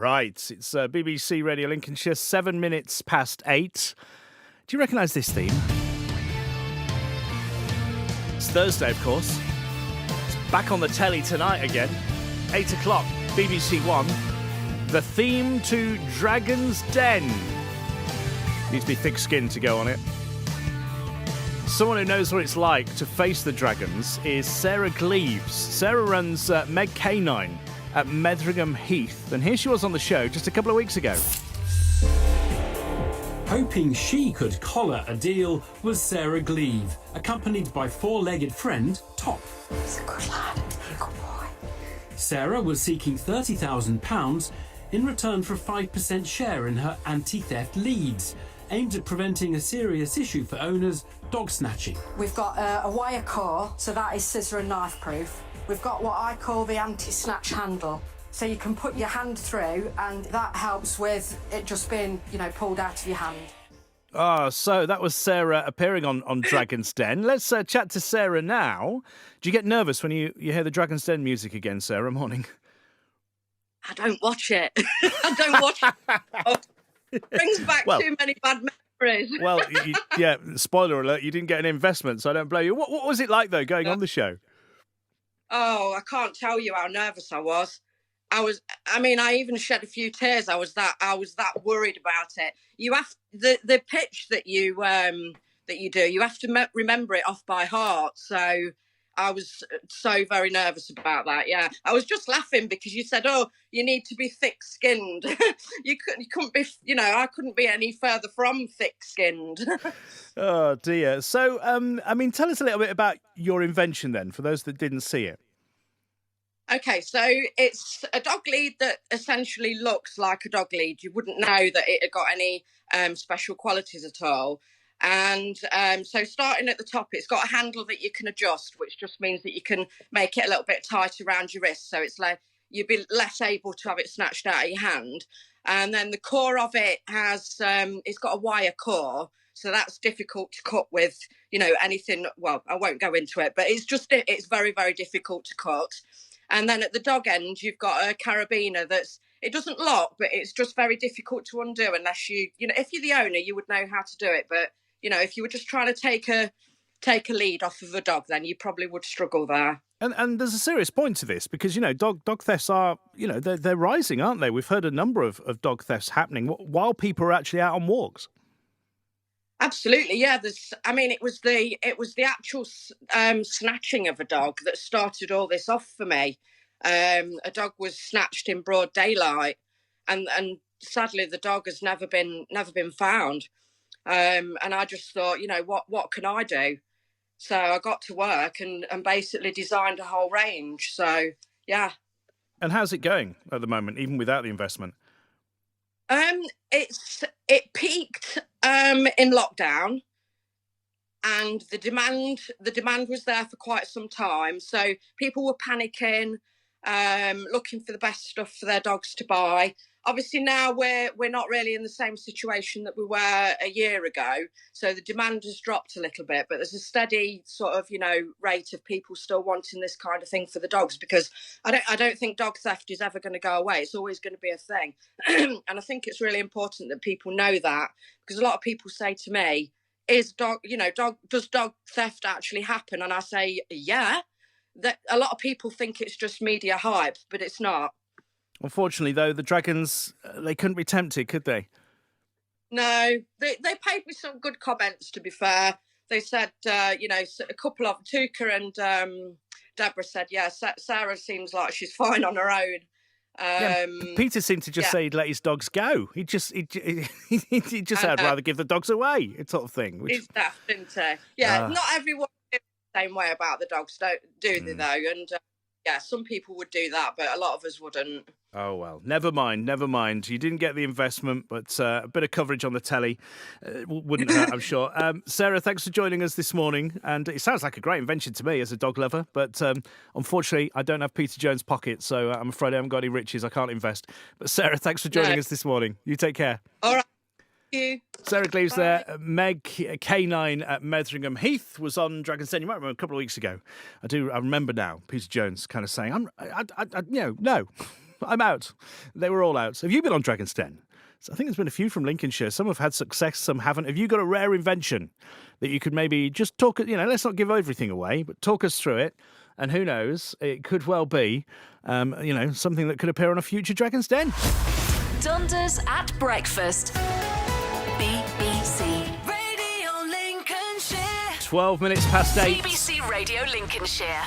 Right, it's BBC Radio Lincolnshire, 7 minutes past 8. Do you recognise this theme? It's Thursday, of course. It's back on the telly tonight again. 8 o'clock, BBC One. The theme to Dragon's Den. Needs to be thick-skinned to go on it. Someone who knows what it's like to face the dragons is Sarah GLEAVE. Sarah runs MegK9 at Metheringham Heath, and here she was on the show just a couple of weeks ago. Hoping she could collar a deal was Sarah GLEAVE, accompanied by four-legged friend Top. He's a good lad, a good boy. Sarah was seeking £30,000 in return for a 5% share in her anti-theft leads, aimed at preventing a serious issue for owners, dog snatching. We've got a wire core, so that is scissor and knife proof. We've got what I call the anti-snatch handle. So you can put your hand through and that helps with it just being, pulled out of your hand. So that was Sarah appearing on Dragon's Den. Let's chat to Sarah now. Do you get nervous when you hear the Dragon's Den music again, Sarah? Morning. I don't watch it. I don't watch it. It brings back too many bad memories. Well, spoiler alert, you didn't get an investment, so I don't blame you. What was it like, though, going on the show? Oh, I can't tell you how nervous I was. I even shed a few tears. I was that worried about it. You have the pitch that you do. You have to remember it off by heart. So I was so very nervous about that. Yeah, I was just laughing because you said, "Oh, you need to be thick-skinned." you couldn't be. I couldn't be any further from thick-skinned. Oh dear. So, tell us a little bit about your invention then, for those that didn't see it. Okay, so it's a dog lead that essentially looks like a dog lead. You wouldn't know that it had got any special qualities at all. And so starting at the top, it's got a handle that you can adjust, which just means that you can make it a little bit tight around your wrist. So it's like you'd be less able to have it snatched out of your hand. And then the core of it has, it's got a wire core. So that's difficult to cut with, anything. Well, I won't go into it, but it's very, very difficult to cut. And then at the dog end, you've got a carabiner it doesn't lock, but it's just very difficult to undo unless if you're the owner, you would know how to do it. But, if you were just trying to take a lead off of a dog, then you probably would struggle there. And there's a serious point to this because, dog thefts are, they're rising, aren't they? We've heard a number of dog thefts happening while people are actually out on walks. Absolutely, yeah. It was the actual snatching of a dog that started all this off for me. A dog was snatched in broad daylight, and sadly the dog has never been found. And I just thought, what can I do? So I got to work and basically designed a whole range. So yeah. And how's it going at the moment, even without the investment? It peaked in lockdown, and the demand was there for quite some time. So people were panicking, looking for the best stuff for their dogs to buy. Obviously now we're not really in the same situation that we were a year ago. So the demand has dropped a little bit, but there's a steady sort of, rate of people still wanting this kind of thing for the dogs, because I don't think dog theft is ever going to go away. It's always going to be a thing. And I think it's really important that people know that, because a lot of people say to me, does dog theft actually happen? And I say, yeah, that a lot of people think it's just media hype, but it's not. Unfortunately, though, the dragons, they couldn't be tempted, could they? No, they paid me some good comments, to be fair. They said, a couple of, Tuka and Deborah said, yeah, Sarah seems like she's fine on her own. Peter seemed to just say he'd let his dogs go. He just said, I'd rather give the dogs away, sort of thing. He's daft, isn't he? Yeah, not everyone feels the same way about the dogs, do they, though? And some people would do that, but a lot of us wouldn't. Oh, well, never mind. You didn't get the investment, but a bit of coverage on the telly wouldn't hurt, I'm sure. Sarah, thanks for joining us this morning. And it sounds like a great invention to me as a dog lover, but unfortunately, I don't have Peter Jones' pocket, so I'm afraid I haven't got any riches. I can't invest. But Sarah, thanks for joining us this morning. You take care. All right. You. Sarah GLEAVE's there. MegK9 at Metheringham Heath was on Dragon's Den. You might remember a couple of weeks ago. I remember now. Peter Jones kind of saying, no. I'm out. They were all out. Have you been on Dragon's Den? So I think there's been a few from Lincolnshire. Some have had success, some haven't. Have you got a rare invention that you could maybe just talk, let's not give everything away, but talk us through it. And who knows, it could well be, something that could appear on a future Dragon's Den. Dundas at Breakfast. BBC. Radio Lincolnshire. 12 minutes past 8. BBC Radio Lincolnshire.